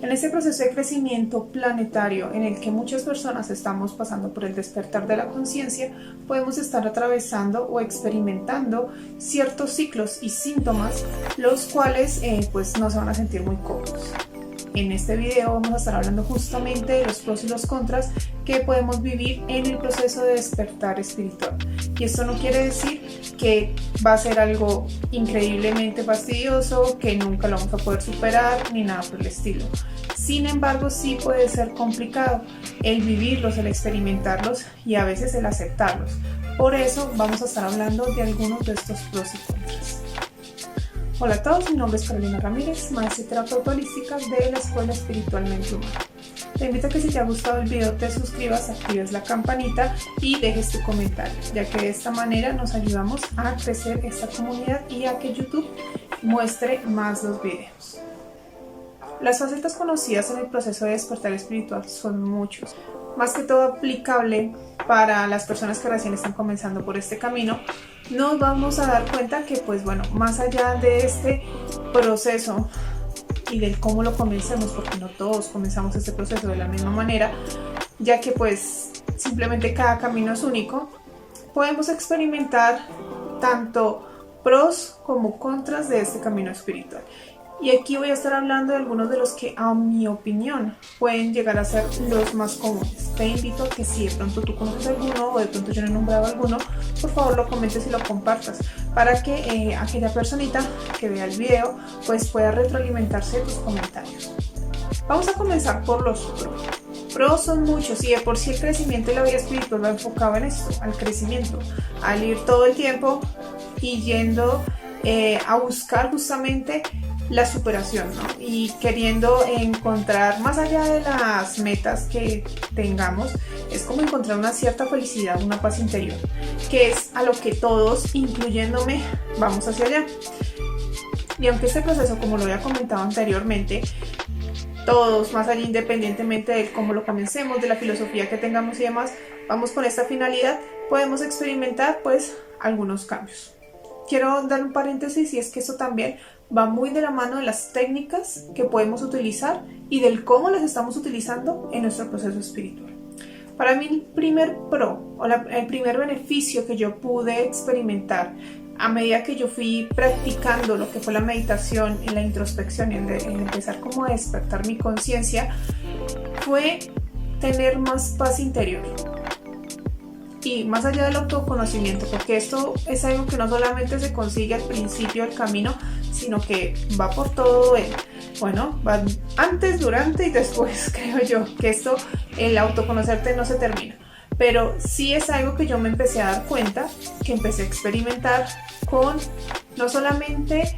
En este proceso de crecimiento planetario en el que muchas personas estamos pasando por el despertar de la conciencia, podemos estar atravesando o experimentando ciertos ciclos y síntomas, los cuales pues no se van a sentir muy cómodos. En este video vamos a estar hablando justamente de los pros y los contras que podemos vivir en el proceso de despertar espiritual. Y esto no quiere decir que va a ser algo increíblemente fastidioso, que nunca lo vamos a poder superar, ni nada por el estilo. Sin embargo, sí puede ser complicado el vivirlos, el experimentarlos y a veces el aceptarlos. Por eso vamos a estar hablando de algunos de estos pros y contras. Hola a todos, mi nombre es Carolina Ramírez, maestra y terapeuta holística de la Escuela Espiritualmente Humana. Te invito a que si te ha gustado el video te suscribas, actives la campanita y dejes tu comentario, ya que de esta manera nos ayudamos a crecer esta comunidad y a que YouTube muestre más los videos. Las facetas conocidas en el proceso de despertar espiritual son muchos, más que todo aplicable para las personas que recién están comenzando por este camino. Nos vamos a dar cuenta que pues bueno, más allá de este proceso y del cómo lo comencemos, porque no todos comenzamos este proceso de la misma manera, ya que pues simplemente cada camino es único, podemos experimentar tanto pros como contras de este camino espiritual. Y aquí voy a estar hablando de algunos de los que, a mi opinión, pueden llegar a ser los más comunes. Te invito a que si de pronto tú conoces alguno o de pronto yo no he nombrado alguno, por favor lo comentes y lo compartas para que aquella personita que vea el video pues pueda retroalimentarse de tus comentarios. Vamos a comenzar por los pros. Pros son muchos y de por sí el crecimiento de la vida espiritual va enfocado en esto, al crecimiento, al ir todo el tiempo y yendo a buscar justamente la superación, ¿no? Y queriendo encontrar, más allá de las metas que tengamos, es como encontrar una cierta felicidad, una paz interior, que es a lo que todos, incluyéndome, vamos hacia allá. Y aunque este proceso, como lo había comentado anteriormente, todos, más allá independientemente de cómo lo comencemos, de la filosofía que tengamos y demás, vamos con esta finalidad, podemos experimentar pues algunos cambios. Quiero dar un paréntesis y es que esto también va muy de la mano de las técnicas que podemos utilizar y del cómo las estamos utilizando en nuestro proceso espiritual. Para mí el primer pro o el primer beneficio que yo pude experimentar a medida que yo fui practicando lo que fue la meditación y la introspección y el empezar como a despertar mi conciencia fue tener más paz interior. Y más allá del autoconocimiento, porque esto es algo que no solamente se consigue al principio del camino, sino que va por todo él. Bueno, va antes, durante y después, creo yo, que esto, el autoconocerte no se termina. Pero sí es algo que yo me empecé a dar cuenta, que empecé a experimentar con no solamente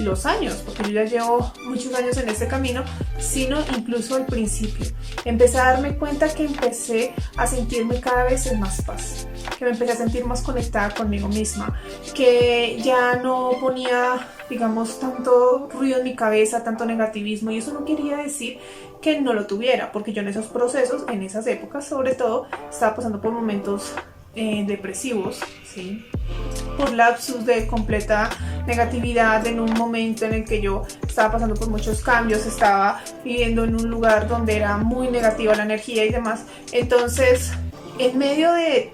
los años, porque yo ya llevo muchos años en este camino, sino incluso al principio. Empecé a darme cuenta que empecé a sentirme cada vez en más paz, que me empecé a sentir más conectada conmigo misma, que ya no ponía, digamos, tanto ruido en mi cabeza, tanto negativismo, y eso no quería decir que no lo tuviera, porque yo en esos procesos, en esas épocas sobre todo, estaba pasando por momentos depresivos, ¿sí? Por lapsus de completa negatividad en un momento en el que yo estaba pasando por muchos cambios, estaba viviendo en un lugar donde era muy negativa la energía y demás. Entonces, en medio de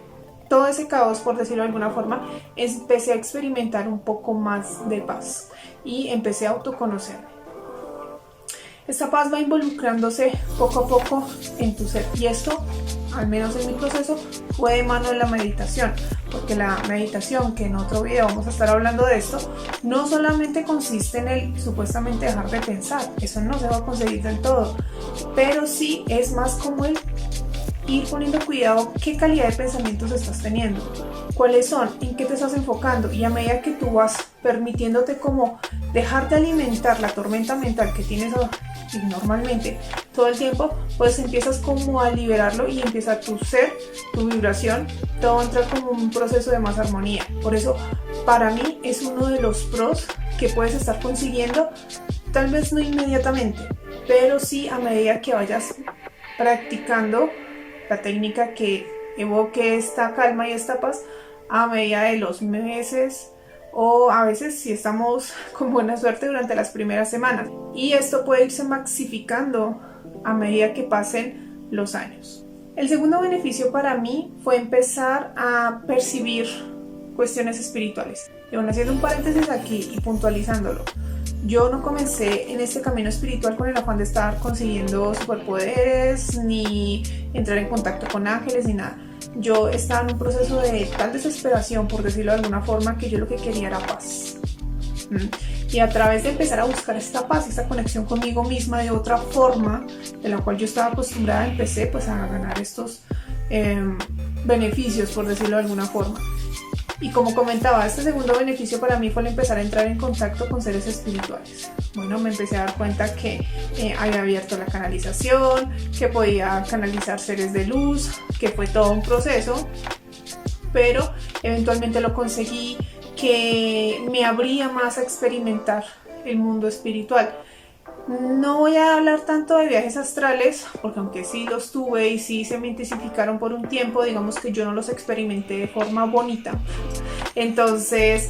todo ese caos, por decirlo de alguna forma, empecé a experimentar un poco más de paz y empecé a autoconocerme. Esta paz va involucrándose poco a poco en tu ser, y esto, al menos en mi proceso, fue de mano de la meditación, porque la meditación, que en otro video vamos a estar hablando de esto, no solamente consiste en el supuestamente dejar de pensar, eso no se va a conseguir del todo, pero sí es más como el ir poniendo cuidado qué calidad de pensamientos estás teniendo, cuáles son, en qué te estás enfocando, y a medida que tú vas permitiéndote como dejar de alimentar la tormenta mental que tienes normalmente todo el tiempo, pues empiezas como a liberarlo y empieza tu ser, tu vibración, todo entra como un proceso de más armonía. Por eso para mí es uno de los pros que puedes estar consiguiendo, tal vez no inmediatamente, pero sí a medida que vayas practicando la técnica que evoque esta calma y esta paz, a medida de los meses o a veces si estamos con buena suerte durante las primeras semanas. Y esto puede irse maxificando a medida que pasen los años. El segundo beneficio para mí fue empezar a percibir cuestiones espirituales. Y bueno, haciendo un paréntesis aquí y puntualizándolo, yo no comencé en este camino espiritual con el afán de estar consiguiendo superpoderes, ni entrar en contacto con ángeles, ni nada. Yo estaba en un proceso de tal desesperación, por decirlo de alguna forma, que yo lo que quería era paz. Y a través de empezar a buscar esta paz, esta conexión conmigo misma de otra forma, de la cual yo estaba acostumbrada, empecé pues a ganar estos beneficios, por decirlo de alguna forma. Y como comentaba, este segundo beneficio para mí fue el empezar a entrar en contacto con seres espirituales. Bueno, me empecé a dar cuenta que había abierto la canalización, que podía canalizar seres de luz, que fue todo un proceso, pero eventualmente lo conseguí, que me abría más a experimentar el mundo espiritual. No voy a hablar tanto de viajes astrales, porque aunque sí los tuve y sí se me intensificaron por un tiempo, digamos que yo no los experimenté de forma bonita. Entonces,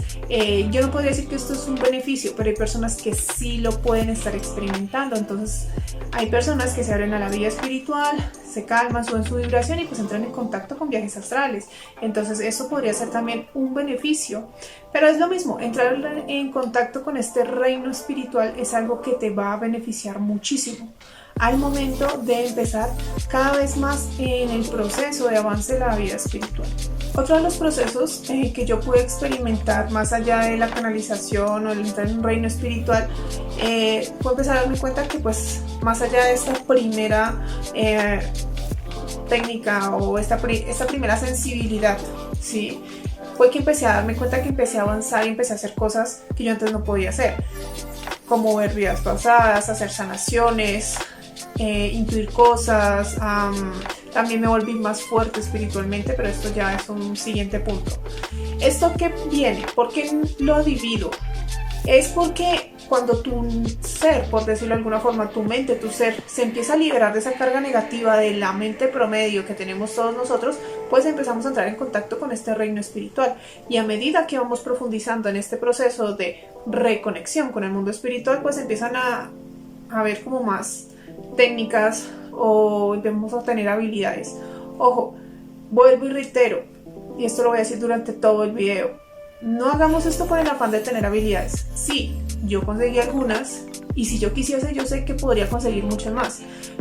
yo no podría decir que esto es un beneficio, pero hay personas que sí lo pueden estar experimentando. Entonces, hay personas que se abren a la vida espiritual, se calman, suben su vibración y pues entran en contacto con viajes astrales. Entonces, eso podría ser también un beneficio. Pero es lo mismo, entrar en contacto con este reino espiritual es algo que te va a beneficiar muchísimo al momento de empezar cada vez más en el proceso de avance de la vida espiritual. Otro de los procesos que yo pude experimentar más allá de la canalización o el entrar en un reino espiritual fue empezar a darme cuenta que pues más allá de esta primera técnica o esta primera sensibilidad, ¿sí? Fue que empecé a darme cuenta que empecé a avanzar y empecé a hacer cosas que yo antes no podía hacer, como ver vidas pasadas, hacer sanaciones, intuir cosas. También me volví más fuerte espiritualmente, pero esto ya es un siguiente punto. ¿Esto qué viene? ¿Por qué lo divido? Es porque cuando tu ser, por decirlo de alguna forma, tu mente, tu ser, se empieza a liberar de esa carga negativa de la mente promedio que tenemos todos nosotros, pues empezamos a entrar en contacto con este reino espiritual. Y a medida que vamos profundizando en este proceso de reconexión con el mundo espiritual, pues empiezan a haber como más técnicas o empezamos a tener habilidades. Ojo, vuelvo y reitero, y esto lo voy a decir durante todo el video, no hagamos esto con el afán de tener habilidades. Sí, yo conseguí algunas y si yo quisiese yo sé que podría conseguir muchas más,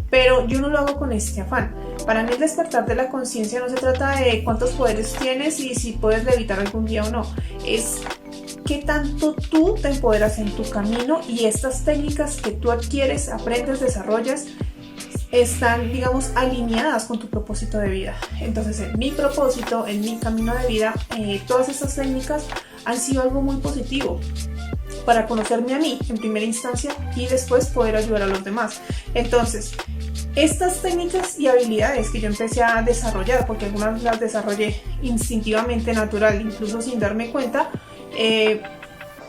pero yo no lo hago con este afán. Para mí el despertar de la conciencia no se trata de cuántos poderes tienes y si puedes levitar algún día o no, es qué tanto tú te empoderas en tu camino y estas técnicas que tú adquieres, aprendes, desarrollas, están, digamos, alineadas con tu propósito de vida. Entonces, en mi propósito, en mi camino de vida, todas estas técnicas han sido algo muy positivo para conocerme a mí en primera instancia y después poder ayudar a los demás. Entonces, estas técnicas y habilidades que yo empecé a desarrollar, porque algunas las desarrollé instintivamente, natural, incluso sin darme cuenta,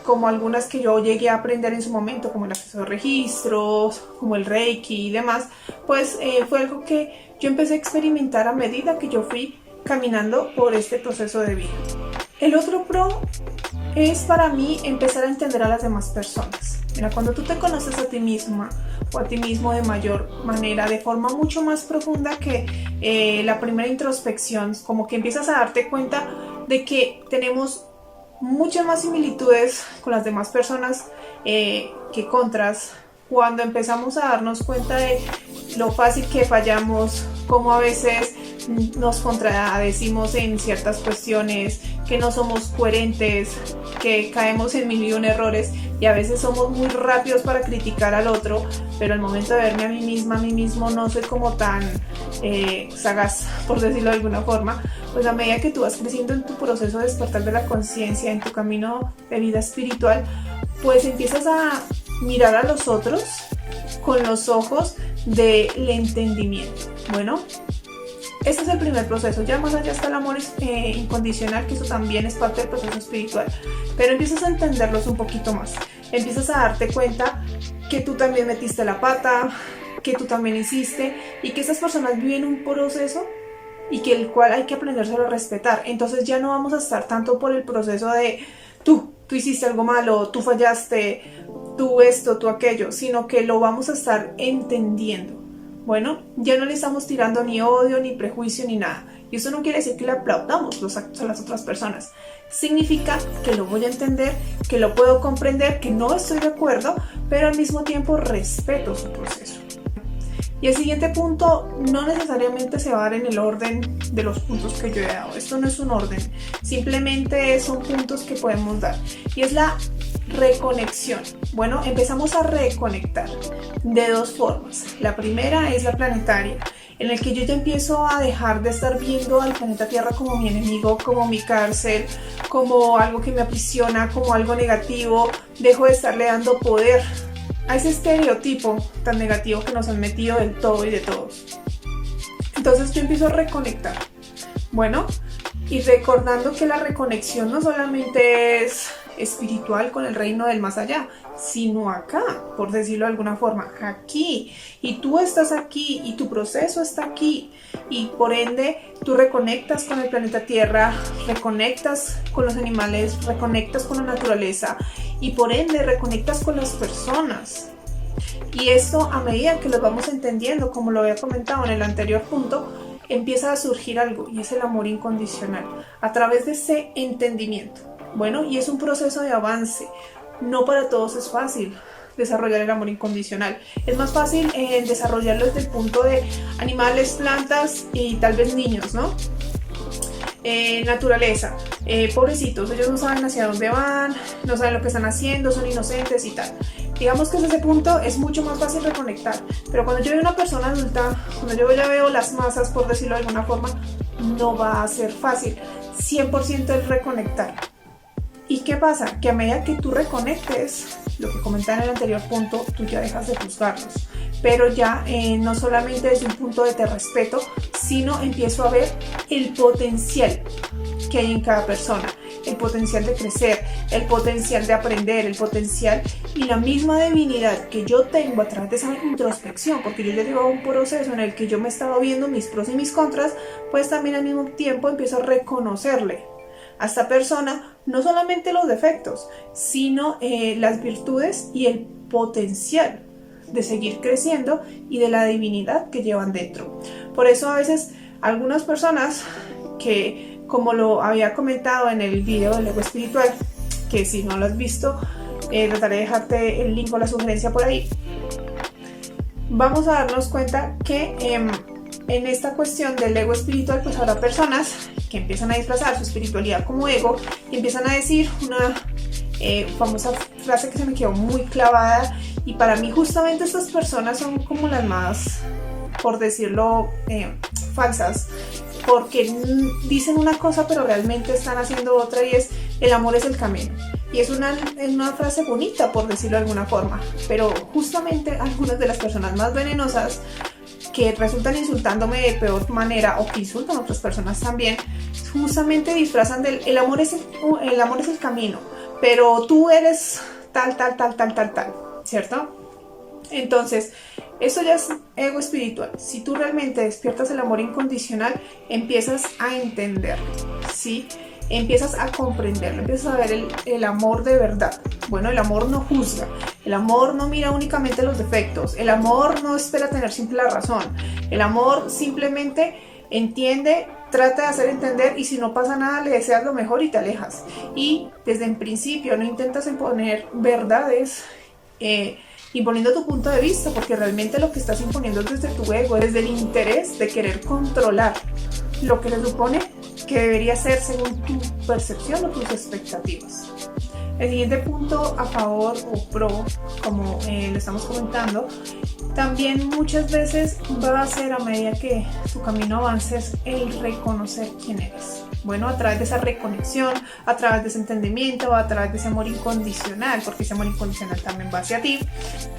como algunas que yo llegué a aprender en su momento, como el acceso a registros, como el Reiki y demás, pues fue algo que yo empecé a experimentar a medida que yo fui caminando por este proceso de vida. El otro pro es para mí empezar a entender a las demás personas. Mira, cuando tú te conoces a ti misma o a ti mismo de mayor manera, de forma mucho más profunda que la primera introspección, como que empiezas a darte cuenta de que tenemos muchas más similitudes con las demás personas que contras, cuando empezamos a darnos cuenta de lo fácil que fallamos, cómo a veces nos contradecimos en ciertas cuestiones, que no somos coherentes, que caemos en mil y un errores y a veces somos muy rápidos para criticar al otro, pero al momento de verme a mí misma, a mí mismo, no soy como tan sagaz, por decirlo de alguna forma. Pues a medida que tú vas creciendo en tu proceso de despertar de la conciencia, en tu camino de vida espiritual, pues empiezas a mirar a los otros con los ojos del entendimiento. Bueno, este es el primer proceso. Ya más allá está el amor incondicional, que eso también es parte del proceso espiritual, pero empiezas a entenderlos un poquito más. Empiezas a darte cuenta que tú también metiste la pata, que tú también hiciste y que estas personas viven un proceso y que el cual hay que aprendérselo a respetar. Entonces ya no vamos a estar tanto por el proceso de tú tú hiciste algo malo, tú fallaste, tú esto, tú aquello, sino que lo vamos a estar entendiendo. Bueno, ya no le estamos tirando ni odio, ni prejuicio, ni nada. Y eso no quiere decir que le aplaudamos los actos a las otras personas. Significa que lo voy a entender, que lo puedo comprender, que no estoy de acuerdo, pero al mismo tiempo respeto su proceso. Y el siguiente punto no necesariamente se va a dar en el orden de los puntos que yo he dado. Esto no es un orden, simplemente son puntos que podemos dar. Y es la reconexión. Bueno, empezamos a reconectar de dos formas. La primera es la planetaria, en el que yo ya empiezo a dejar de estar viendo al planeta Tierra como mi enemigo, como mi cárcel, como algo que me aprisiona, como algo negativo. Dejo de estarle dando poder a ese estereotipo tan negativo que nos han metido del todo y de todos. Entonces yo empiezo a reconectar. Bueno, y recordando que la reconexión no solamente es espiritual con el reino del más allá, sino acá, por decirlo de alguna forma, aquí. Y tú estás aquí y tu proceso está aquí. Y por ende, tú reconectas con el planeta Tierra, reconectas con los animales, reconectas con la naturaleza y por ende reconectas con las personas. Y esto, a medida que lo vamos entendiendo, como lo había comentado en el anterior punto, empieza a surgir algo, y es el amor incondicional, a través de ese entendimiento. Bueno, y es un proceso de avance. No para todos es fácil desarrollar el amor incondicional. Es más fácil desarrollarlo desde el punto de animales, plantas y tal vez niños, ¿no? Naturaleza, pobrecitos, ellos no saben hacia dónde van, no saben lo que están haciendo, son inocentes y tal. Digamos que desde ese punto es mucho más fácil reconectar, pero cuando yo veo una persona adulta, cuando yo ya veo las masas, por decirlo de alguna forma, no va a ser fácil. 100% el reconectar. ¿Y qué pasa? Que a medida que tú reconectes, lo que comentaba en el anterior punto, tú ya dejas de juzgarlos. Pero ya no solamente desde un punto de te respeto, sino empiezo a ver el potencial que hay en cada persona, el potencial de crecer, el potencial de aprender, el potencial y la misma divinidad que yo tengo a través de esa introspección, porque yo ya llevo un proceso en el que yo me estaba viendo mis pros y mis contras, pues también al mismo tiempo empiezo a reconocerle a esta persona no solamente los defectos, sino las virtudes y el potencial de seguir creciendo y de la divinidad que llevan dentro. Por eso a veces algunas personas que, como lo había comentado en el video del ego espiritual, que si no lo has visto, trataré de dejarte el link o la sugerencia por ahí, vamos a darnos cuenta que en esta cuestión del ego espiritual, pues habrá personas que empiezan a disfrazar su espiritualidad como ego y empiezan a decir una famosa frase que se me quedó muy clavada, y para mí justamente estas personas son como las más, por decirlo, falsas, porque dicen una cosa pero realmente están haciendo otra, y es: el amor es el camino. Y es una frase bonita, por decirlo de alguna forma, pero justamente algunas de las personas más venenosas que resultan insultándome de peor manera, o que insultan a otras personas también, justamente disfrazan del el amor es el camino, pero tú eres tal, ¿cierto? Entonces, eso ya es ego espiritual. Si tú realmente despiertas el amor incondicional, empiezas a entenderlo, ¿sí? Empiezas a comprenderlo, empiezas a ver el amor de verdad. Bueno, el amor no juzga, el amor no mira únicamente los defectos, el amor no espera tener siempre la razón, el amor simplemente entiende, trata de hacer entender, y si no pasa nada le deseas lo mejor y te alejas. Y desde el principio no intentas imponer verdades imponiendo tu punto de vista, porque realmente lo que estás imponiendo es desde tu ego, desde el interés de querer controlar lo que se supone que debería ser según tu percepción o tus expectativas. El siguiente punto a favor o pro, como lo estamos comentando, también muchas veces va a ser, a medida que tu camino avances, el reconocer quién eres. Bueno, a través de esa reconexión, a través de ese entendimiento, a través de ese amor incondicional, porque ese amor incondicional también va hacia ti,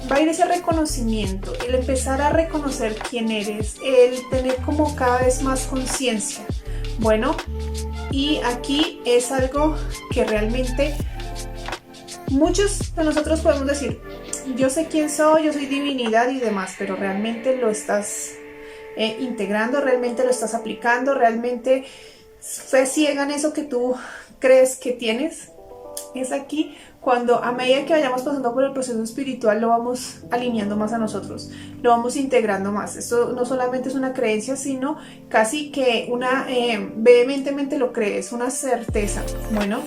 va a ir ese reconocimiento, el empezar a reconocer quién eres, el tener como cada vez más conciencia. Bueno, y aquí es algo que realmente muchos de nosotros podemos decir: yo sé quién soy, yo soy divinidad y demás, pero realmente lo estás integrando, realmente lo estás aplicando, realmente se ciega en eso que tú crees que tienes. Es aquí cuando a medida que vayamos pasando por el proceso espiritual lo vamos alineando más a nosotros, lo vamos integrando más. Esto no solamente es una creencia, sino casi que vehementemente lo crees, una certeza. Bueno,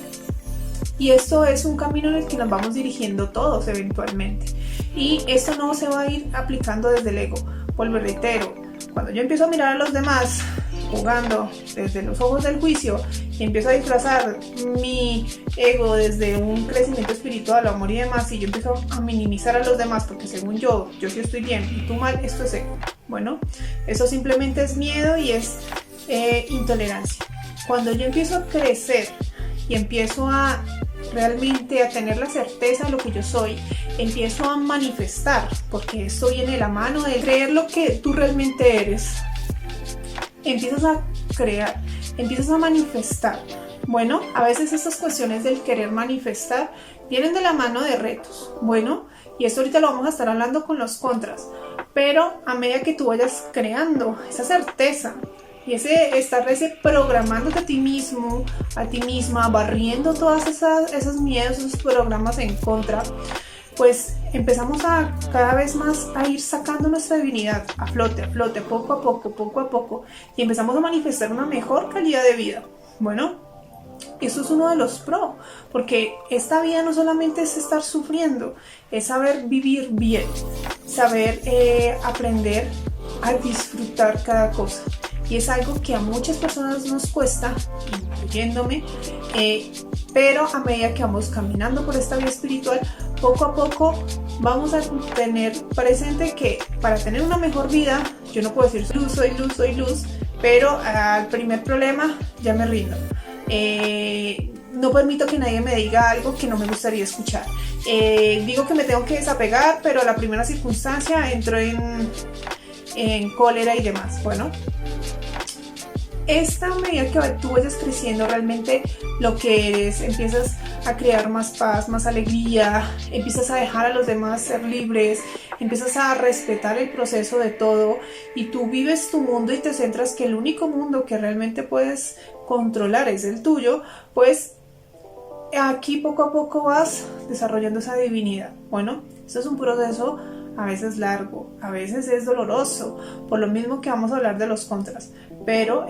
y esto es un camino en el que nos vamos dirigiendo todos eventualmente. Y esto no se va a ir aplicando desde el ego. Vuelvo y reitero, cuando yo empiezo a mirar a los demás jugando desde los ojos del juicio y empiezo a disfrazar mi ego desde un crecimiento espiritual, amor y demás, y yo empiezo a minimizar a los demás porque según yo sí estoy bien y tú mal, esto es ego. Bueno, eso simplemente es miedo y es intolerancia. Cuando yo empiezo a crecer y empiezo a realmente a tener la certeza de lo que yo soy, empiezo a manifestar, porque esto viene de la mano de creer lo que tú realmente eres. Empiezas a crear, empiezas a manifestar. Bueno, a veces estas cuestiones del querer manifestar vienen de la mano de retos. Bueno, y esto ahorita lo vamos a estar hablando con los contras, pero a medida que tú vayas creando esa certeza y estar programándote a ti mismo, a ti misma, barriendo todas esos miedos, esos programas en contra, pues empezamos a cada vez más a ir sacando nuestra divinidad a flote, poco a poco, y empezamos a manifestar una mejor calidad de vida. Bueno, eso es uno de los pro, porque esta vida no solamente es estar sufriendo, es saber vivir bien, saber aprender a disfrutar cada cosa. Y es algo que a muchas personas nos cuesta, incluyéndome, pero a medida que vamos caminando por esta vía espiritual, poco a poco vamos a tener presente que para tener una mejor vida, yo no puedo decir soy luz, pero al primer problema ya me rindo. No permito que nadie me diga algo que no me gustaría escuchar. Digo que me tengo que desapegar, pero a la primera circunstancia entro en cólera y demás. Bueno, esta medida que tú vayas creciendo realmente lo que eres, empiezas a crear más paz, más alegría, empiezas a dejar a los demás ser libres, empiezas a respetar el proceso de todo y tú vives tu mundo y te centras que el único mundo que realmente puedes controlar es el tuyo, pues aquí poco a poco vas desarrollando esa divinidad. Bueno, esto es un proceso a veces largo, a veces es doloroso, por lo mismo que vamos a hablar de los contras, pero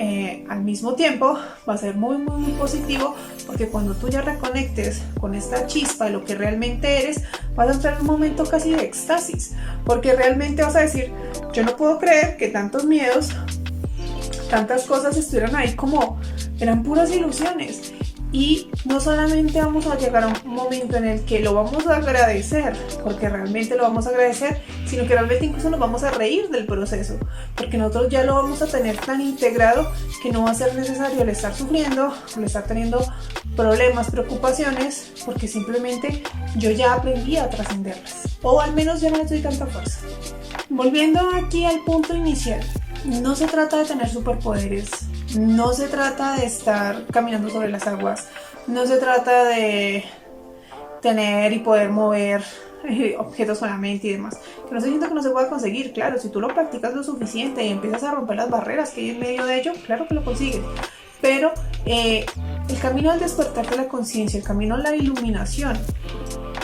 al mismo tiempo va a ser muy positivo, porque cuando tú ya reconectes con esta chispa de lo que realmente eres, vas a entrar en un momento casi de éxtasis, porque realmente vas a decir, yo no puedo creer que tantos miedos, tantas cosas estuvieran ahí como eran puras ilusiones. Y no solamente vamos a llegar a un momento en el que lo vamos a agradecer, porque realmente lo vamos a agradecer, sino que realmente incluso nos vamos a reír del proceso, porque nosotros ya lo vamos a tener tan integrado que no va a ser necesario el estar sufriendo, el estar teniendo problemas, preocupaciones, porque simplemente yo ya aprendí a trascenderlas, o al menos ya no les doy tanta fuerza. Volviendo aquí al punto inicial, no se trata de tener superpoderes, no se trata de estar caminando sobre las aguas, no se trata de tener y poder mover objetos con la mente y demás. Que no estoy diciendo que no se pueda conseguir, claro, si tú lo practicas lo suficiente y empiezas a romper las barreras que hay en medio de ello, claro que lo consigues. Pero el camino al despertar de la conciencia, el camino a la iluminación,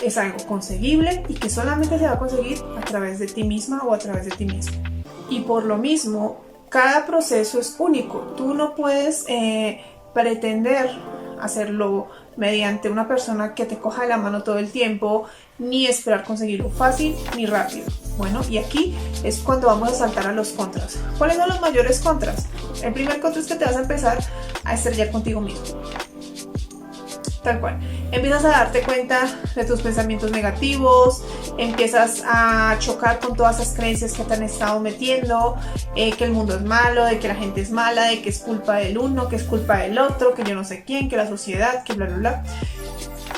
es algo conseguible y que solamente se va a conseguir a través de ti misma o a través de ti mismo. Y por lo mismo, cada proceso es único. Tú no puedes pretender hacerlo mediante una persona que te coja de la mano todo el tiempo, ni esperar conseguirlo fácil ni rápido. Bueno, y aquí es cuando vamos a saltar a los contras. ¿Cuáles son los mayores contras? El primer contra es que te vas a empezar a estrellar contigo mismo. Tal cual. Empiezas a darte cuenta de tus pensamientos negativos, empiezas a chocar con todas esas creencias que te han estado metiendo, que el mundo es malo, de que la gente es mala, de que es culpa del uno, que es culpa del otro, que yo no sé quién, que la sociedad, que bla bla bla.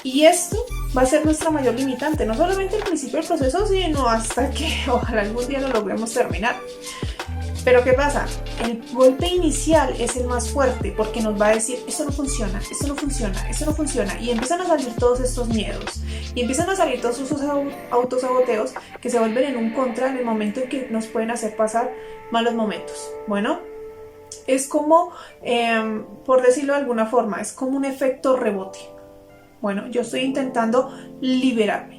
Y esto va a ser nuestra mayor limitante, no solamente al principio del proceso, sino hasta que ojalá algún día lo logremos terminar. Pero ¿qué pasa? El golpe inicial es el más fuerte porque nos va a decir, esto no funciona, esto no funciona, esto no funciona. Y empiezan a salir todos estos miedos y empiezan a salir todos esos autosaboteos que se vuelven en un contra en el momento en que nos pueden hacer pasar malos momentos. Bueno, es como, por decirlo de alguna forma, es como un efecto rebote. Bueno, yo estoy intentando liberarme.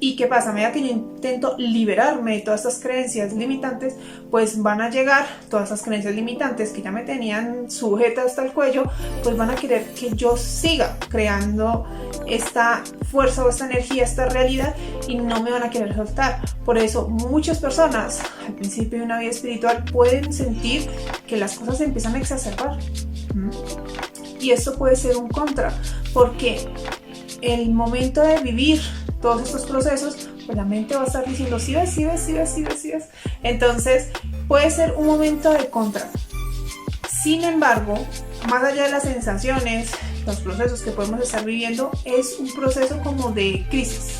¿Y qué pasa? A medida que yo intento liberarme de todas estas creencias limitantes, pues van a llegar todas esas creencias limitantes que ya me tenían sujeta hasta el cuello, pues van a querer que yo siga creando esta fuerza o esta energía, esta realidad, y no me van a querer soltar. Por eso muchas personas al principio de una vida espiritual pueden sentir que las cosas se empiezan a exacerbar. Y esto puede ser un contra, porque el momento de vivir todos estos procesos, pues la mente va a estar diciendo, sí ves. Entonces puede ser un momento de contra. Sin embargo, más allá de las sensaciones, los procesos que podemos estar viviendo, es un proceso como de crisis.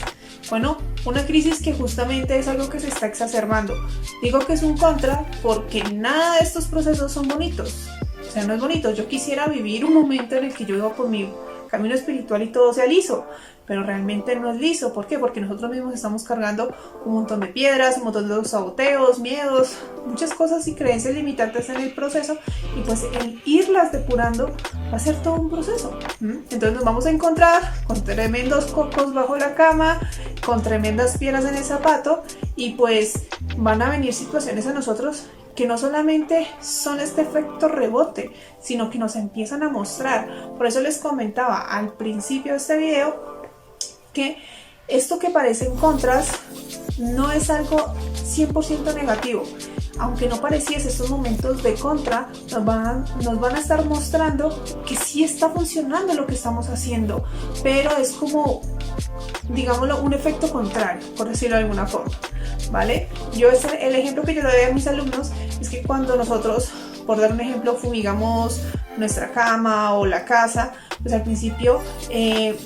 Bueno, una crisis que justamente es algo que se está exacerbando. Digo que es un contra porque nada de estos procesos son bonitos. O sea, no es bonito. Yo quisiera vivir un momento en el que yo vivo por mi camino espiritual y todo sea liso, pero realmente no es liso. ¿Por qué? Porque nosotros mismos estamos cargando un montón de piedras, un montón de saboteos, miedos, muchas cosas y creencias limitantes en el proceso, y pues el irlas depurando va a ser todo un proceso. Entonces nos vamos a encontrar con tremendos cocos bajo la cama, con tremendas piedras en el zapato, y pues van a venir situaciones a nosotros que no solamente son este efecto rebote, sino que nos empiezan a mostrar. Por eso les comentaba al principio de este video que esto que parecen contras no es algo 100% negativo. Aunque no pareciese, estos momentos de contra nos van a estar mostrando que sí está funcionando lo que estamos haciendo, pero es como, digámoslo, un efecto contrario, por decirlo de alguna forma, ¿vale? El ejemplo que yo le doy a mis alumnos es que cuando nosotros, por dar un ejemplo, fumigamos nuestra cama o la casa, pues al principio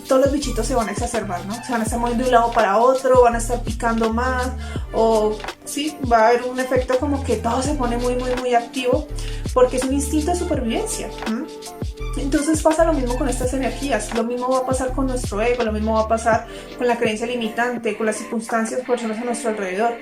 todos los bichitos se van a exacerbar, ¿no? Se van a estar moviendo de un lado para otro, van a estar picando más, o sí, va a haber un efecto como que todo se pone muy activo, porque es un instinto de supervivencia. Entonces pasa lo mismo con estas energías, lo mismo va a pasar con nuestro ego, lo mismo va a pasar con la creencia limitante, con las circunstancias, personas a nuestro alrededor.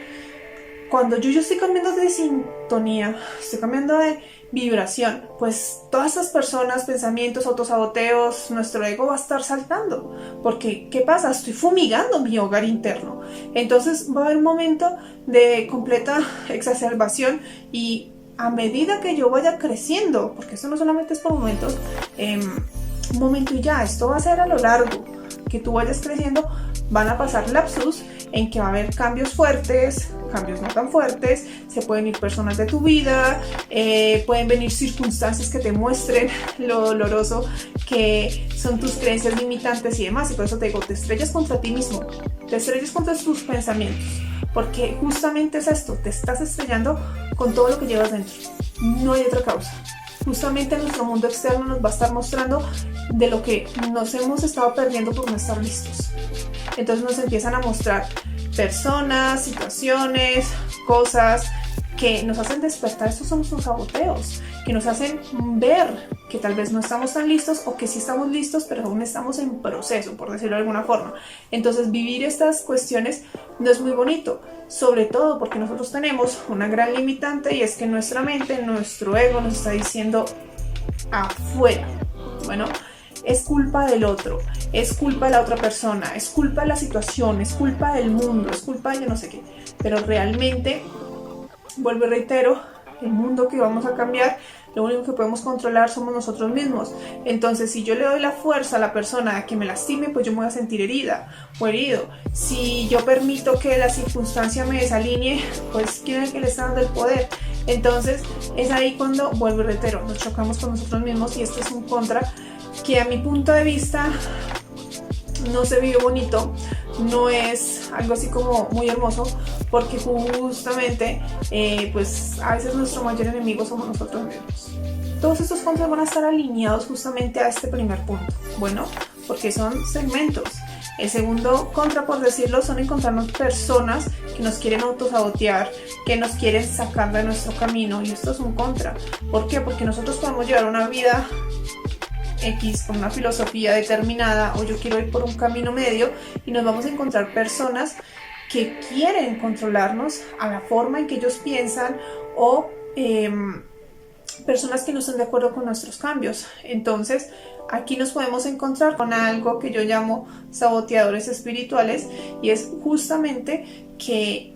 Cuando yo estoy cambiando de sintonía, estoy cambiando de vibración, pues todas esas personas, pensamientos, autosaboteos, nuestro ego va a estar saltando. Porque, ¿qué pasa? Estoy fumigando mi hogar interno. Entonces va a haber un momento de completa exacerbación, y a medida que yo vaya creciendo, porque esto no solamente es por momentos, un momento y ya, esto va a ser a lo largo, que tú vayas creciendo, van a pasar lapsus en que va a haber cambios fuertes, cambios no tan fuertes, se pueden ir personas de tu vida, pueden venir circunstancias que te muestren lo doloroso que son tus creencias limitantes y demás, y por eso te digo, te estrellas contra ti mismo, te estrellas contra tus pensamientos, porque justamente es esto, te estás estrellando con todo lo que llevas dentro, no hay otra causa. Justamente nuestro mundo externo nos va a estar mostrando de lo que nos hemos estado perdiendo por no estar listos. Entonces nos empiezan a mostrar personas, situaciones, cosas que nos hacen despertar. Estos son nuestros saboteos, que nos hacen ver que tal vez no estamos tan listos, o que sí estamos listos pero aún estamos en proceso, por decirlo de alguna forma. Entonces vivir estas cuestiones no es muy bonito, sobre todo porque nosotros tenemos una gran limitante, y es que nuestra mente, nuestro ego nos está diciendo afuera, bueno, es culpa del otro, es culpa de la otra persona, es culpa de la situación, es culpa del mundo, es culpa de yo no sé qué. Pero realmente, vuelvo y reitero, el mundo que vamos a cambiar, lo único que podemos controlar somos nosotros mismos. Entonces, si yo le doy la fuerza a la persona a que me lastime, pues yo me voy a sentir herida o herido. Si yo permito que la circunstancia me desalinee, pues ¿quién es el que le está dando el poder? Entonces, es ahí cuando, vuelvo y reitero, nos chocamos con nosotros mismos, y esto es un contra que a mi punto de vista no se vive bonito, no es algo así como muy hermoso, porque justamente pues a veces nuestro mayor enemigo somos nosotros mismos. Todos estos contras van a estar alineados justamente a este primer punto, bueno, porque son segmentos. El segundo contra, por decirlo, son encontrarnos personas que nos quieren autosabotear, que nos quieren sacar de nuestro camino, y esto es un contra. ¿Por qué? Porque nosotros podemos llevar una vida X con una filosofía determinada, o yo quiero ir por un camino medio, y nos vamos a encontrar personas que quieren controlarnos a la forma en que ellos piensan, o personas que no están de acuerdo con nuestros cambios. Entonces, aquí nos podemos encontrar con algo que yo llamo saboteadores espirituales, y es justamente que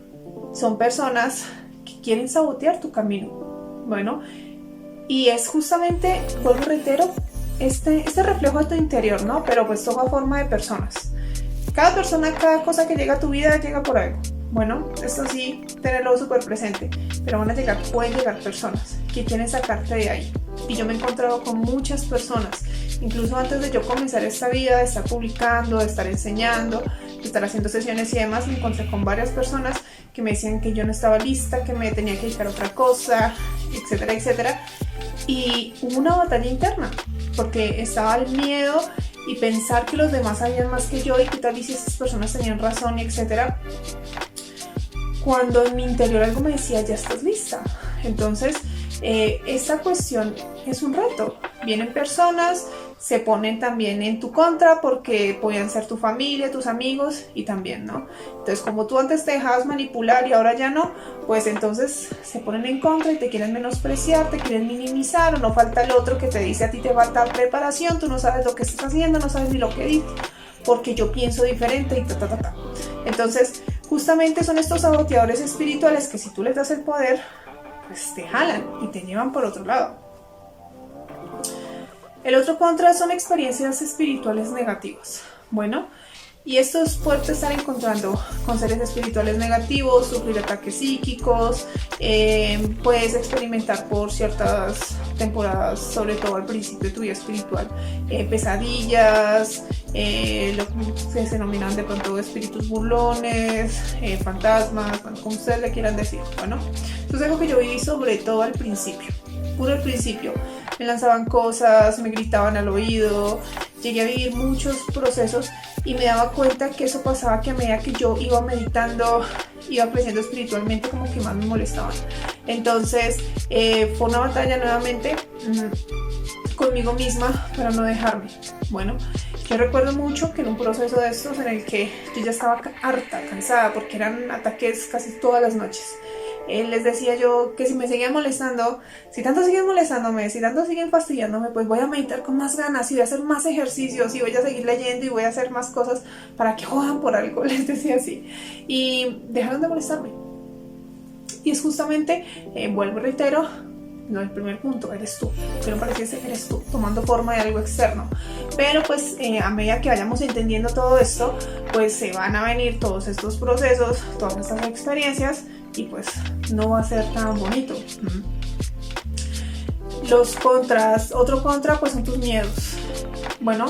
son personas que quieren sabotear tu camino. Bueno, y es justamente, vuelvo y reitero, este reflejo de tu interior, ¿no? Pero pues toma forma de personas. Cada persona, cada cosa que llega a tu vida llega por algo. Bueno, esto sí, tenerlo súper presente. Pero pueden llegar personas que quieren sacarte de ahí. Y yo me he encontrado con muchas personas, incluso antes de yo comenzar esta vida, de estar publicando, de estar enseñando, de estar haciendo sesiones y demás, me encontré con varias personas que me decían que yo no estaba lista, que me tenía que dedicar a otra cosa, etcétera, etcétera. Y hubo una batalla interna, porque estaba el miedo y pensar que los demás sabían más que yo y que tal vez esas personas tenían razón, y etcétera. Cuando en mi interior algo me decía, ya estás lista. Entonces, esta cuestión es un reto. Vienen personas, se ponen también en tu contra porque pueden ser tu familia, tus amigos y también, ¿no? Entonces, como tú antes te dejabas manipular y ahora ya no, pues entonces se ponen en contra y te quieren menospreciar, te quieren minimizar, o no falta el otro que te dice a ti te falta preparación, tú no sabes lo que estás haciendo, no sabes ni lo que dices, porque yo pienso diferente y ta. Entonces, justamente son estos saboteadores espirituales que si tú les das el poder, pues te jalan y te llevan por otro lado. El otro contra son experiencias espirituales negativas. Bueno, y esto es fuerte, estar encontrando con seres espirituales negativos, sufrir ataques psíquicos, puedes experimentar por ciertas temporadas, sobre todo al principio de tu vida espiritual, pesadillas, lo que se denominan de pronto espíritus burlones, fantasmas, bueno, como ustedes le quieran decir. Bueno, esto es algo que yo viví sobre todo al principio, puro al principio. Me lanzaban cosas, me gritaban al oído, llegué a vivir muchos procesos y me daba cuenta que eso pasaba, que a medida que yo iba meditando, iba creciendo espiritualmente, como que más me molestaban. Entonces fue una batalla nuevamente conmigo misma para no dejarme. Bueno, yo recuerdo mucho que en un proceso de estos en el que yo ya estaba harta, cansada, porque eran ataques casi todas las noches. Les decía yo que si me seguían molestando, si tanto siguen molestándome, si tanto siguen fastidiándome, pues voy a meditar con más ganas y voy a hacer más ejercicios y voy a seguir leyendo y voy a hacer más cosas para que jodan por algo, les decía así. Y dejaron de molestarme. Y es justamente, vuelvo y reitero, no, el primer punto, eres tú. Que no pareciese que eres tú, tomando forma de algo externo. Pero pues a medida que vayamos entendiendo todo esto, pues se van a venir todos estos procesos, todas estas experiencias, y pues no va a ser tan bonito. Los contras, otro contra pues son tus miedos. Bueno,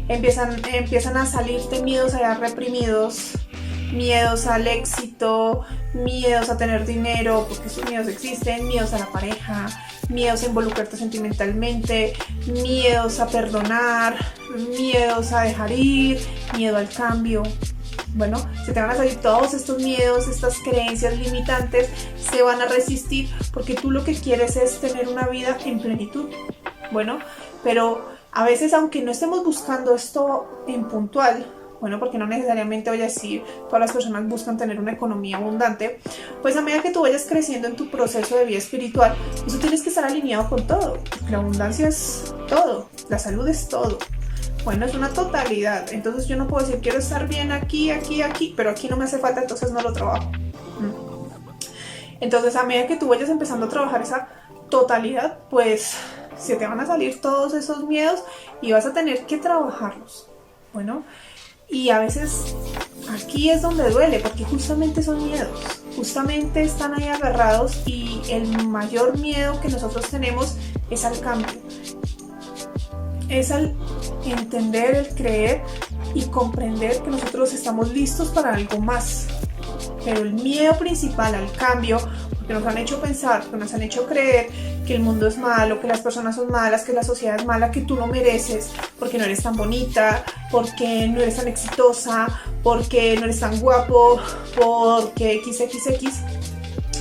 empiezan a salirte miedos allá reprimidos, miedos al éxito, miedos a tener dinero, porque esos miedos existen, miedos a la pareja, miedos a involucrarte sentimentalmente, miedos a perdonar, miedos a dejar ir, miedo al cambio. Bueno, se te van a salir todos estos miedos, estas creencias limitantes, se van a resistir porque tú lo que quieres es tener una vida en plenitud. Bueno, pero a veces, aunque no estemos buscando esto en puntual, bueno, porque no necesariamente voy a decir todas las personas buscan tener una economía abundante, pues a medida que tú vayas creciendo en tu proceso de vida espiritual, pues tú tienes que estar alineado con todo. La abundancia es todo, la salud es todo. Bueno, es una totalidad. Entonces yo no puedo decir quiero estar bien aquí, pero aquí no me hace falta, entonces no lo trabajo. Entonces a medida que tú vayas empezando a trabajar esa totalidad, pues se te van a salir todos esos miedos y vas a tener que trabajarlos. Bueno, y a veces aquí es donde duele, porque justamente son miedos, justamente están ahí agarrados, y el mayor miedo que nosotros tenemos es al cambio. Es al entender, el creer y comprender que nosotros estamos listos para algo más. Pero el miedo principal al cambio, porque nos han hecho pensar, porque nos han hecho creer que el mundo es malo, que las personas son malas, que la sociedad es mala, que tú no mereces, porque no eres tan bonita, porque no eres tan exitosa, porque no eres tan guapo, porque XXX,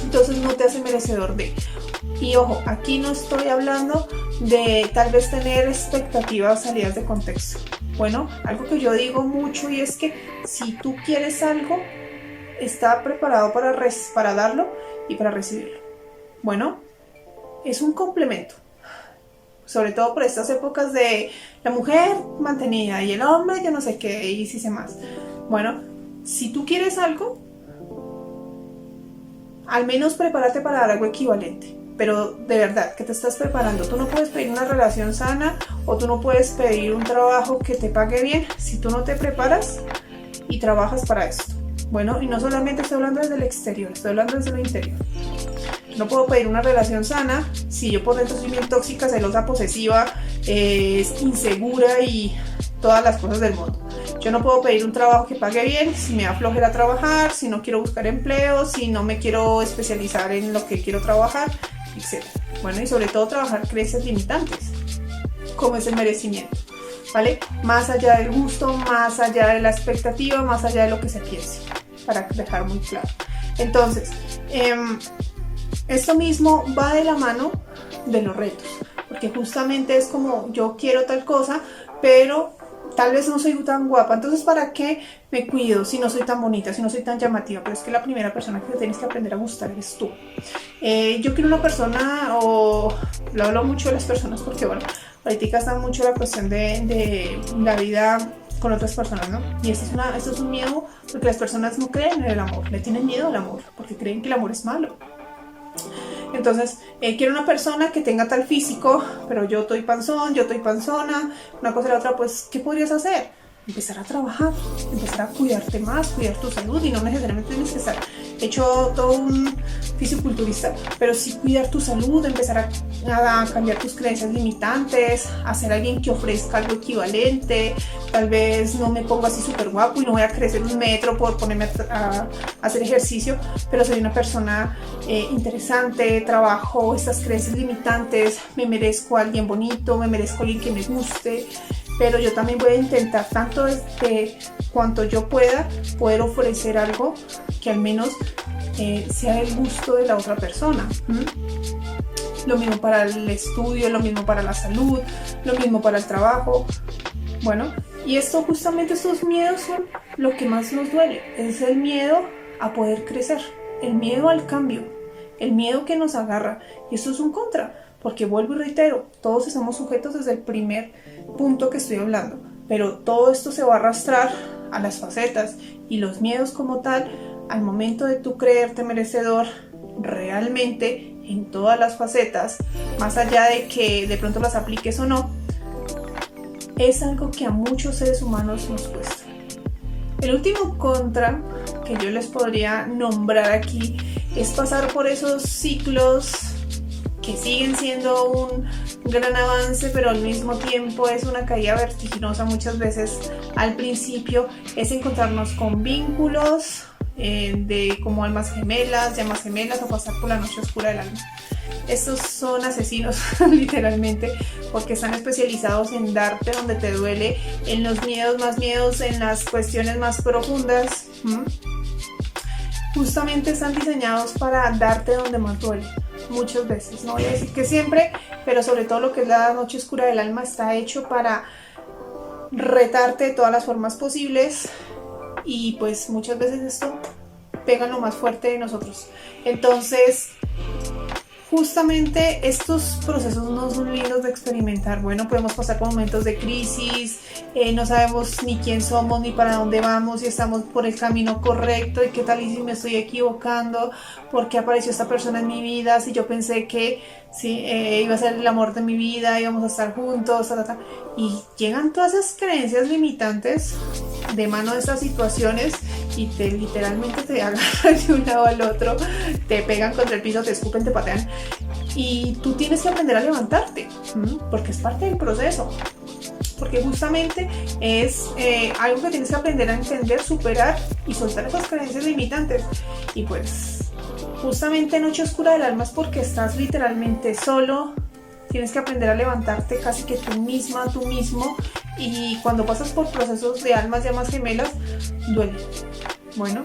entonces no te hace merecedor de. Y ojo, aquí no estoy hablando de tal vez tener expectativas salidas de contexto. Bueno, algo que yo digo mucho, y es que si tú quieres algo, está preparado para darlo y para recibirlo. Bueno, es un complemento, sobre todo por estas épocas de la mujer mantenida y el hombre yo no sé qué y si sé más. Bueno, si tú quieres algo, al menos prepárate para dar algo equivalente, pero de verdad, que te estás preparando. Tú no puedes pedir una relación sana o tú no puedes pedir un trabajo que te pague bien si tú no te preparas y trabajas para esto. Bueno, y no solamente estoy hablando desde el exterior, estoy hablando desde el interior. No puedo pedir una relación sana si yo por dentro soy bien tóxica, celosa, posesiva, insegura y todas las cosas del mundo. Yo no puedo pedir un trabajo que pague bien si me da flojera trabajar, si no quiero buscar empleo, si no me quiero especializar en lo que quiero trabajar, etc. Bueno, y sobre todo trabajar creencias limitantes, como es el merecimiento, ¿vale? Más allá del gusto, más allá de la expectativa, más allá de lo que se piense, para dejar muy claro. Entonces, esto mismo va de la mano de los retos, porque justamente es como yo quiero tal cosa, pero tal vez no soy tan guapa, entonces ¿para qué me cuido si no soy tan bonita, si no soy tan llamativa? Pero es que la primera persona que tienes que aprender a gustar eres tú. Yo quiero una persona, o lo hablo mucho de las personas porque bueno, ahorita está mucho la cuestión de la vida con otras personas, ¿no? Y esto es un miedo porque las personas no creen en el amor, le tienen miedo al amor, porque creen que el amor es malo. Entonces, quiero una persona que tenga tal físico, pero yo estoy panzón, yo estoy panzona, una cosa y la otra, pues, ¿qué podrías hacer? Empezar a trabajar, empezar a cuidarte más, cuidar tu salud, y no necesariamente tienes que estar hecho todo un fisiculturista, pero sí cuidar tu salud, empezar a cambiar tus creencias limitantes, a ser alguien que ofrezca algo equivalente. Tal vez no me pongo así súper guapo y no voy a crecer 1 metro por ponerme a hacer ejercicio, pero soy una persona interesante, trabajo estas creencias limitantes, me merezco a alguien bonito, me merezco a alguien que me guste. Pero yo también voy a intentar, tanto desde cuanto yo pueda, poder ofrecer algo que al menos sea el gusto de la otra persona. Lo mismo para el estudio, lo mismo para la salud, lo mismo para el trabajo. Bueno, y esto justamente, estos miedos son lo que más nos duele. Es el miedo a poder crecer, el miedo al cambio, el miedo que nos agarra. Y esto es un contra. Porque vuelvo y reitero, todos estamos sujetos desde el primer punto que estoy hablando, pero todo esto se va a arrastrar a las facetas y los miedos como tal, al momento de tú creerte merecedor realmente en todas las facetas, más allá de que de pronto las apliques o no, es algo que a muchos seres humanos nos cuesta. El último contra que yo les podría nombrar aquí es pasar por esos ciclos que siguen siendo un gran avance, pero al mismo tiempo es una caída vertiginosa muchas veces al principio. Es encontrarnos con vínculos de como almas gemelas, llamas gemelas, o pasar por la noche oscura del alma. Estos son asesinos literalmente, porque están especializados en darte donde te duele, en los miedos más miedos, en las cuestiones más profundas. Justamente están diseñados para darte donde más duele. Muchas veces, no voy a decir que siempre, pero sobre todo lo que es la noche oscura del alma está hecho para retarte de todas las formas posibles, y pues muchas veces esto pega lo más fuerte de nosotros. Entonces, justamente estos procesos no son lindos de experimentar. Bueno, podemos pasar por momentos de crisis, no sabemos ni quién somos ni para dónde vamos, si estamos por el camino correcto y qué tal y si me estoy equivocando, por qué apareció esta persona en mi vida, si yo pensé que sí, iba a ser el amor de mi vida, íbamos a estar juntos, y llegan todas esas creencias limitantes de mano de estas situaciones y literalmente te agarran de un lado al otro, te pegan contra el piso, te escupen, te patean, y tú tienes que aprender a levantarte, porque es parte del proceso, porque justamente es algo que tienes que aprender a entender, superar y soltar esas creencias limitantes. Y pues justamente noche oscura del alma es porque estás literalmente solo, tienes que aprender a levantarte casi que tú misma, tú mismo, y cuando pasas por procesos de almas, llamas gemelas, duele. Bueno,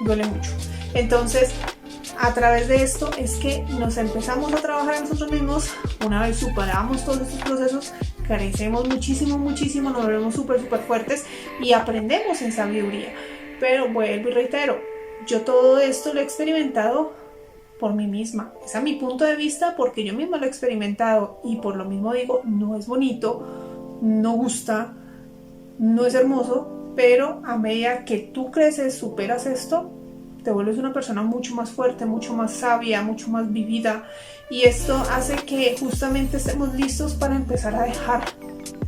duele mucho. Entonces, a través de esto es que nos empezamos a trabajar en nosotros mismos. Una vez superamos todos estos procesos, crecemos muchísimo, muchísimo, nos volvemos súper fuertes y aprendemos en sabiduría. Pero vuelvo y reitero, yo todo esto lo he experimentado por mí misma. Ese es mi punto de vista porque yo misma lo he experimentado y por lo mismo digo, no es bonito, no gusta, no es hermoso, pero a medida que tú creces, superas esto, te vuelves una persona mucho más fuerte, mucho más sabia, mucho más vivida, y esto hace que justamente estemos listos para empezar a dejar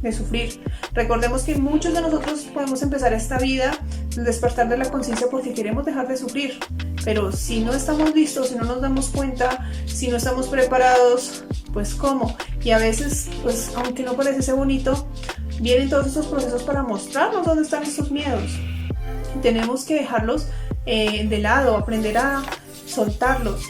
de sufrir. Recordemos que muchos de nosotros podemos empezar esta vida, el despertar de la conciencia, porque queremos dejar de sufrir, pero si no estamos listos, si no nos damos cuenta, si no estamos preparados, pues ¿cómo? Y a veces, pues aunque no parece bonito, vienen todos estos procesos para mostrarnos dónde están estos miedos. Tenemos que dejarlos de lado, aprender a soltarlos.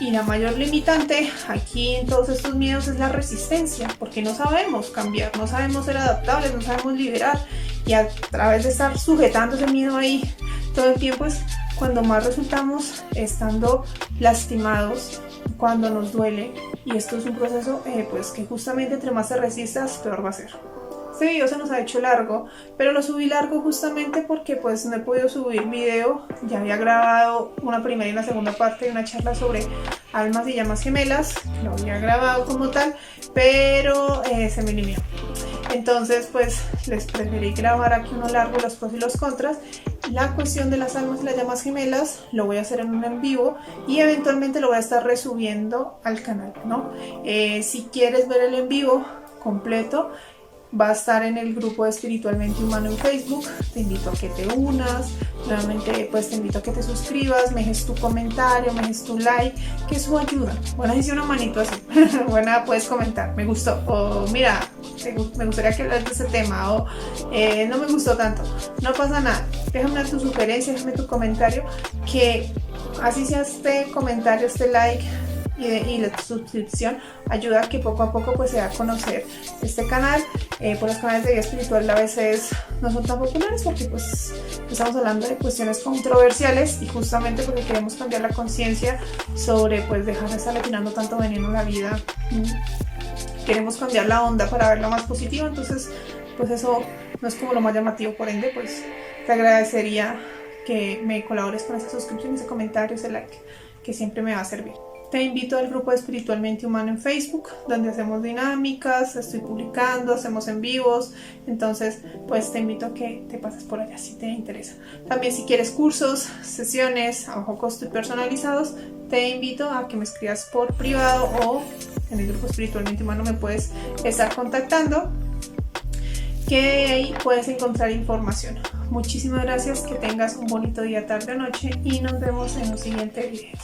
Y la mayor limitante aquí en todos estos miedos es la resistencia, porque no sabemos cambiar, no sabemos ser adaptables, no sabemos liberar, y a través de estar sujetando ese miedo ahí todo el tiempo es cuando más resultamos estando lastimados, cuando nos duele, y esto es un proceso pues que justamente entre más te resistas, peor va a ser. Este video se nos ha hecho largo, pero lo subí largo justamente porque pues no he podido subir video. Ya había grabado una primera y una segunda parte de una charla sobre almas y llamas gemelas, lo había grabado como tal, pero se me eliminó. Entonces pues les preferí grabar aquí uno largo, los pros y los contras. La cuestión de las almas y las llamas gemelas lo voy a hacer en un en vivo y eventualmente lo voy a estar resubiendo al canal, ¿no? Si quieres ver el en vivo completo, va a estar en el grupo de Espiritualmente Humano en Facebook. Te invito a que te unas. Nuevamente pues te invito a que te suscribas, me dejes tu comentario, me dejes tu like, que eso ayuda. Bueno, hice una manito así. Bueno, puedes comentar, me gustó, o mira, me gustaría que hablas de ese tema, o no me gustó tanto. No pasa nada, déjame tu sugerencia, déjame tu comentario, que así sea este comentario, este like y la suscripción ayuda a que poco a poco pues se da a conocer este canal. Por los canales de vida espiritual a veces no son tan populares porque pues estamos hablando de cuestiones controversiales, y justamente porque queremos cambiar la conciencia sobre pues dejar de estar tirando tanto veneno a la vida. Queremos cambiar la onda para verlo más positivo, entonces pues eso no es como lo más llamativo. Por ende pues te agradecería que me colabores con esa suscripción, ese comentario, ese like, que siempre me va a servir. Te invito al grupo de Espiritualmente Humano en Facebook, donde hacemos dinámicas, estoy publicando, hacemos en vivos. Entonces pues te invito a que te pases por allá si te interesa. También si quieres cursos, sesiones a bajo costo y personalizados, te invito a que me escribas por privado, o en el grupo Espiritualmente Humano me puedes estar contactando, que ahí puedes encontrar información. Muchísimas gracias, que tengas un bonito día, tarde o noche, y nos vemos en un siguiente video.